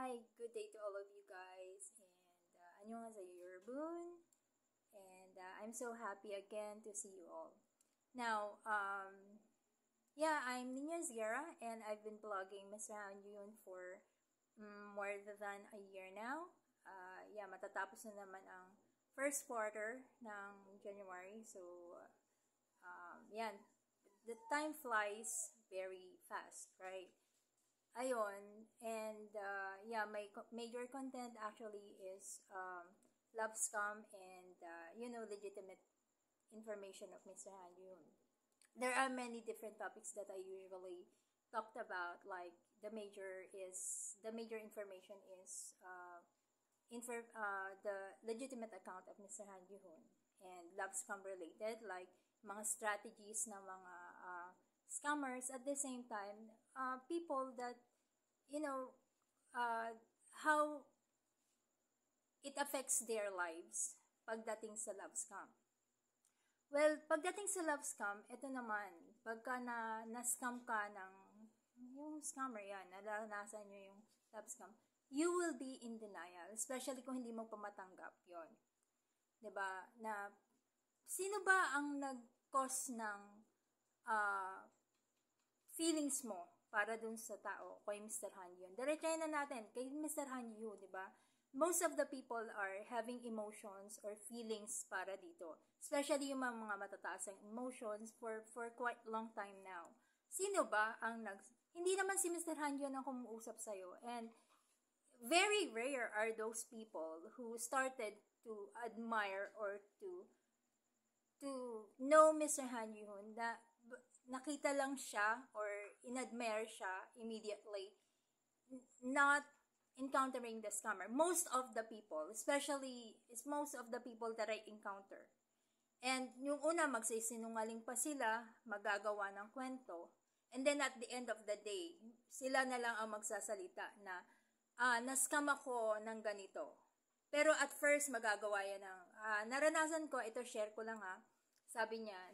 Hi, good day to all of you guys, and 안녕하세요 여러분, and I'm so happy again to see you all. Now, yeah, I'm Nina Zierra, and I've been blogging Mr. Han Yun for more than a year now. Yeah, matatapos na naman ang first quarter ng January, so yan, the time flies very fast, right? Ayun, and yeah, my major content actually is love scam and legitimate information of Mr. Han Yun. There are many different topics that I usually talked about, like the major information is the legitimate account of Mr. Han Yun, and love scam related, like mga strategies ng mga scammers. At the same time, people that how it affects their lives pagdating sa love scam. Well, pagdating sa love scam, ito naman, pagka na-scam ka ng yung scammer yan, naranasan nyo yung love scam, you will be in denial, especially kung hindi mo pa matanggap yon. 'Di ba? Na sino ba ang nag-cause ng feelings mo para dun sa tao, kay Mr. Han Yun? Diretsahin na natin, kay Mr. Han Yun, di ba? Most of the people are having emotions or feelings para dito. Especially yung mga matataas ang emotions for quite long time now. Sino ba ang hindi naman si Mr. Han Yun ang kumuusap sa'yo. And very rare are those people who started to admire or to know Mr. Han Yun, na nakita lang siya or inadmire siya immediately, not encountering the scammer. Most of the people, especially, is most of the people that I encounter. And yung una, magsisinungaling pa sila, magagawa ng kwento, and then at the end of the day, sila na lang ang magsasalita na, na-scam ako ng ganito. Pero at first, magagawa yan ng, naranasan ko, ito share ko lang sabi niya,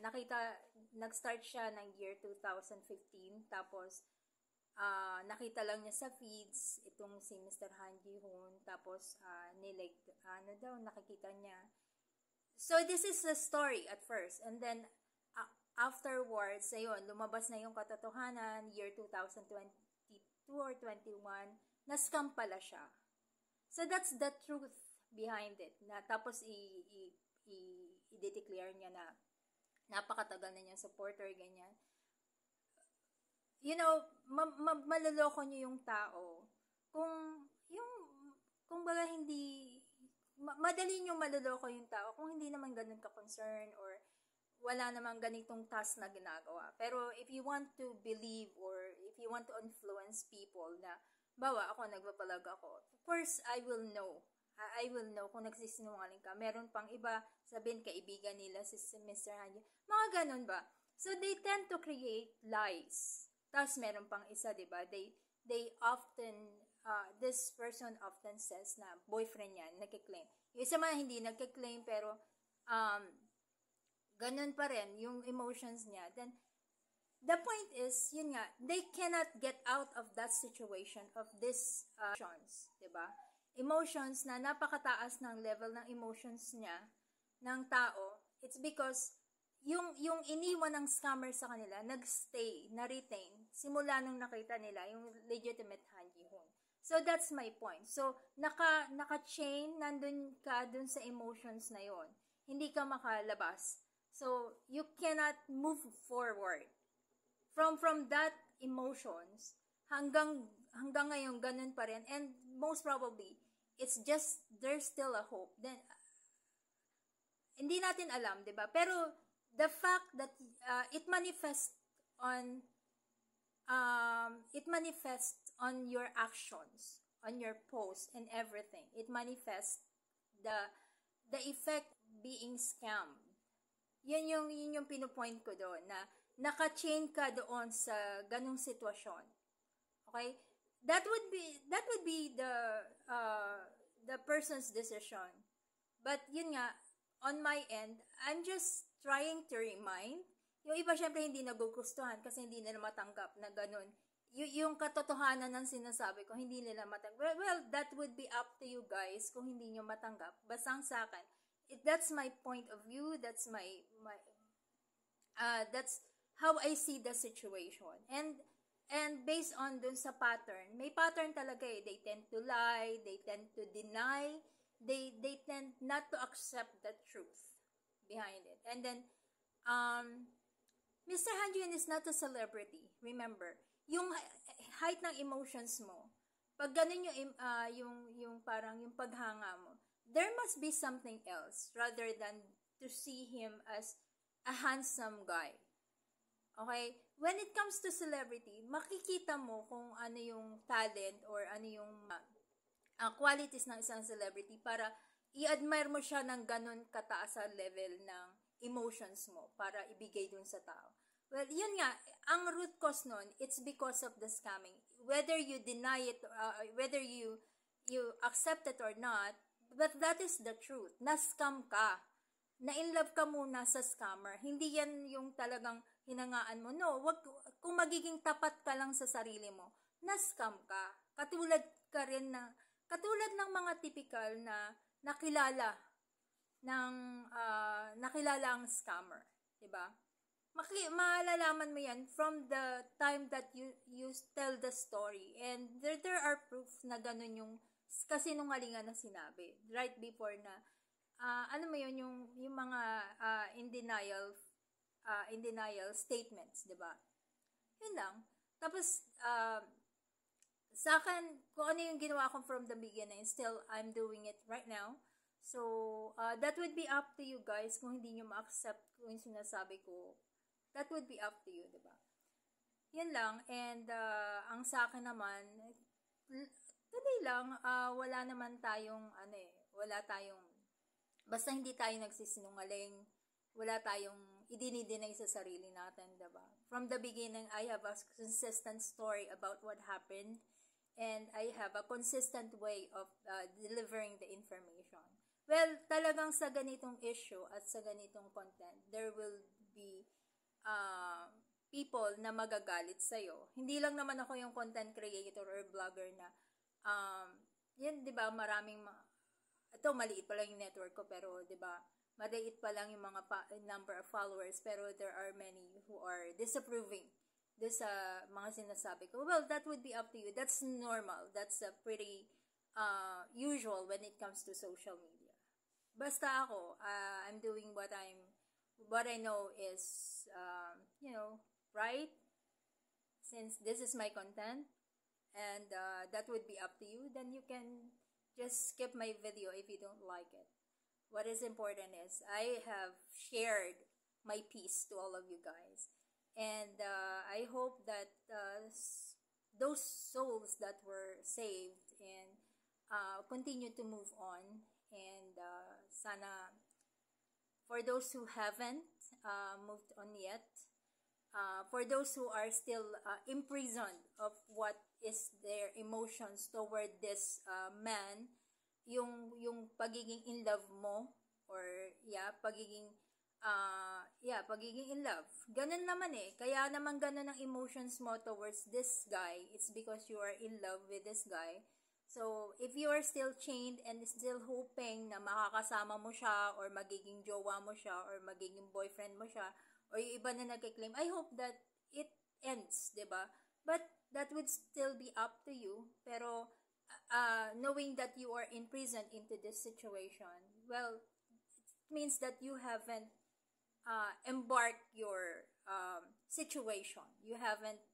nag-start siya ng year 2015, tapos nakita lang niya sa feeds itong si Mr. Han Ji-hoon, tapos nakikita niya. So this is the story at first, and then afterwards, ayun, lumabas na yung katotohanan, year 2022 or 21, na-scam pala siya. So that's the truth behind it. Na tapos i-declare niya na napakatagal na niyang supporter, ganyan. Maloloko niyo yung tao kung baga hindi, madali niyo maloloko yung tao kung hindi naman ganun ka-concern or wala namang ganitong task na ginagawa. Pero if you want to believe or if you want to influence people na, bawa ako, nagpapalag ako, of course, I will know kung nagsisinungaling ka. Meron pang iba, sabihin kaibigan nila si Mr. Han Yun. Mga ganun ba? So, they tend to create lies. Tapos, meron pang isa, diba? They often, this person often says na boyfriend yan, nagkiklaim. Yung isa man hindi nagkiklaim, pero, ganun pa rin, yung emotions niya. Then, the point is, yun nga, they cannot get out of that situation of this emotions, diba? Emotions na napakataas ng level ng emotions niya, ng tao, it's because yung iniwan ng scammer sa kanila, nagstay, na-retain, simula nung nakita nila, yung legitimate Han Ji-hoon. So, that's my point. So, naka-chain, nandun ka dun sa emotions na yon. Hindi ka makalabas. So, you cannot move forward. From that emotions, hanggang ngayon, ganun pa rin. And most probably, it's just, there's still a hope. Then, hindi natin alam, diba? Pero, the fact that it manifests on your actions, on your post and everything. It manifests the effect being scammed. Yun yung pinupoint ko doon, na naka-chain ka doon sa ganung sitwasyon. Okay? That would be the person's decision. But yun nga, on my end, I'm just trying to remind. Yung iba syempre hindi nagugustuhan kasi hindi nila matanggap na ganun yung katotohanan ng sinasabi ko, hindi nila matanggap. Well, that would be up to you guys kung hindi nyo matanggap. Basta sa akin, that's my point of view, that's that's how I see the situation. And based on dun sa pattern, may pattern talaga eh. They tend to lie, they tend to deny, they tend not to accept the truth behind it. And then, Mr. Han Yun is not a celebrity. Remember, yung height ng emotions mo, pag ganun yung parang yung paghanga mo, there must be something else rather than to see him as a handsome guy. Okay? When it comes to celebrity, makikita mo kung ano yung talent or ano yung qualities ng isang celebrity para i-admire mo siya ng ganun kataas sa level ng emotions mo para ibigay dun sa tao. Well, yun nga, ang root cause nun, it's because of the scamming. Whether you deny it, whether you accept it or not, but that is the truth. Na-scam ka. Na-inlove ka muna sa scammer. Hindi yan yung talagang hinangaan mo. No, kung magiging tapat ka lang sa sarili mo, na-scam ka. Katulad ng mga typical na nakilala ang scammer. Diba? Malalaman mo yan from the time that you tell the story. And there are proof na ganun yung kasinungalingan na sinabi. Right before na, ano mo yun, yung mga in denial statements, diba? Yun lang. Tapos, sa akin, kung ano yung ginawa ko from the beginning, still, I'm doing it right now. So, that would be up to you guys kung hindi nyo ma-accept kung yung sinasabi ko. That would be up to you, diba? Yan lang. And, ang sa akin naman, today lang, wala naman tayong, basta hindi tayo nagsisinungaling, wala tayong idinidinay sa sarili natin, diba? From the beginning, I have a consistent story about what happened, and I have a consistent way of delivering the information. Well, talagang sa ganitong issue at sa ganitong content, there will be people na magagalit sa'yo. Hindi lang naman ako yung content creator or vlogger na, yun, di ba, ito, maliit pa lang yung network ko, pero, di ba, maliit pa lang yung mga number of followers, pero there are many who are disapproving this mga sinasabi ko. Well, that would be up to you. That's normal. That's pretty usual when it comes to social media. Basta ako, I'm doing what I know is, right? Since this is my content, and that would be up to you, then you can just skip my video if you don't like it. What is important is, I have shared my piece to all of you guys. And I hope that those souls that were saved and continue to move on. And sana, for those who haven't moved on yet, for those who are still imprisoned of what is their emotions toward this man, yung pagiging in love mo, or pagiging in love. Ganun naman eh. Kaya naman ganun ang emotions mo towards this guy. It's because you are in love with this guy. So, if you are still chained and still hoping na makakasama mo siya, or magiging jowa mo siya, or magiging boyfriend mo siya, or yung iba na nagkiklaim, I hope that it ends, diba? But that would still be up to you. Pero, knowing that you are imprisoned into this situation, well, it means that you haven't embarked your situation. You haven't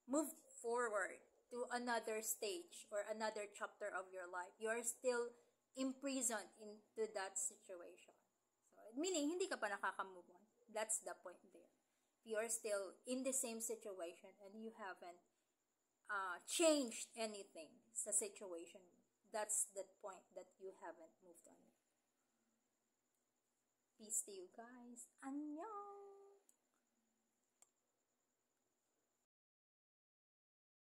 moved forward to another stage or another chapter of your life. You are still imprisoned into that situation. So, meaning, hindi ka pa nakaka-move on. That's the point there. You are still in the same situation and you haven't changed anything sa situation. That's the point that you haven't moved on. Peace to you guys. Annyeong!